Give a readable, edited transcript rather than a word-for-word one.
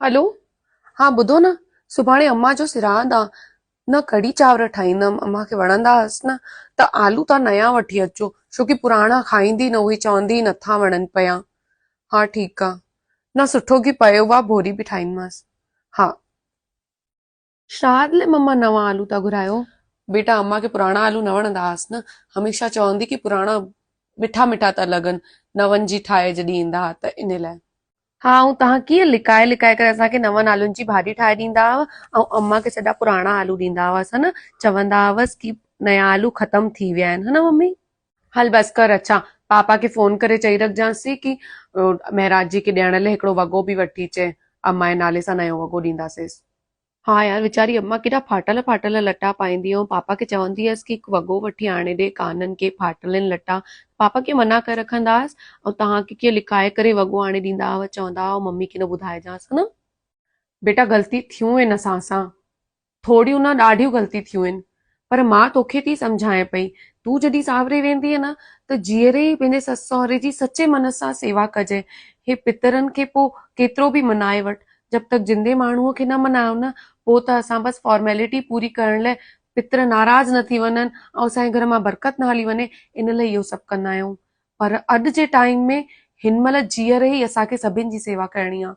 Hello. हाँ ॿुधो न, सुभाणे अम्मा जो सिराद आ। न कढ़ी चांवर ठाहींदमि, अम्मा खे वणंदा हुअसि न। त आलू तव्हां नया वठी अचो, छोकी पुराणा खाईंदी न, उहे चवंदी नथा वणनि पिया। हा ठीकु आ। न सुठो की पियो आ, भोरी बि ठाहींदीमांसि। हा। श्राद्ध लाइ मम्मा नवां आलू था घुरायो? बेटा अम्मा खे पुराणा आलू न वणंदा हुअसि न। हमेशह चवंदी की पुराणा मिठा मिठा था लॻनि, नवनि जी ठाहे जॾहिं ईंदा हुआ त इन लाइ। हा, ऐं तव्हां कीअं लिकाए लिकाए करे असांखे नवनि आलूनि जी भाॼी ठाहे ॾींदा हुआ, ऐं अम्मा खे सॼा पुराणा आलू ॾींदा हुआसि, हा न। चवंदा हुआसि की नया आलू ख़तम थी विया आहिनि, हा न मम्मी। हल बसि कर। अच्छा, पापा खे फोन करे चई रखजांसि की महिराज जी खे ॾियण लाइ हिकिड़ो वॻो बि वठी अचे, अम्मा जे नाले सां नयो वॻो ॾींदासींसि। हाँ यार, वीचारी अम्मा केॾा फाटल फाटल लटा पाईंदी, ऐं पापा खे चवंदी हुयसि की हिकु वॻो वठी आणे ॾे काननि खे, फाटल आहिनि लटा। पापा खे मना करे रखंदा हुआसि, ऐं तव्हांखे कीअं लिकाए करे वॻो आणे ॾींदा हुआ, चवंदा हुआ मम्मी खे न ॿुधाइजांसि, हा न। बेटा ग़लती थियूं आहिनि असां सां, थोड़ियूं न ॾाढियूं ग़लती थियूं आहिनि। पर मां तोखे थी सम्झाए पई, तूं जॾहिं सावरे वेंदीअ न, त जीअरे ई पंहिंजे ससु सहुरे जी सचे मन सां सेवा कजे। हे पितरनि खे पोइ केतिरो बि मनाए वठि, जब तक जिंदे माण्हूअ खे न मनायो न, पोइ त असां बसि फॉर्मेलिटी पूरी करण लाइ पितर नाराज़ न थी वञनि ऐं असांजे घर मां बरकत न हली वञे, इन लाइ इहो सभु कंदा आहियूं। पर अॼु जे टाइम में हिन महिल जीअरे ई असांखे सभिनि जी सेवा करणी आहे।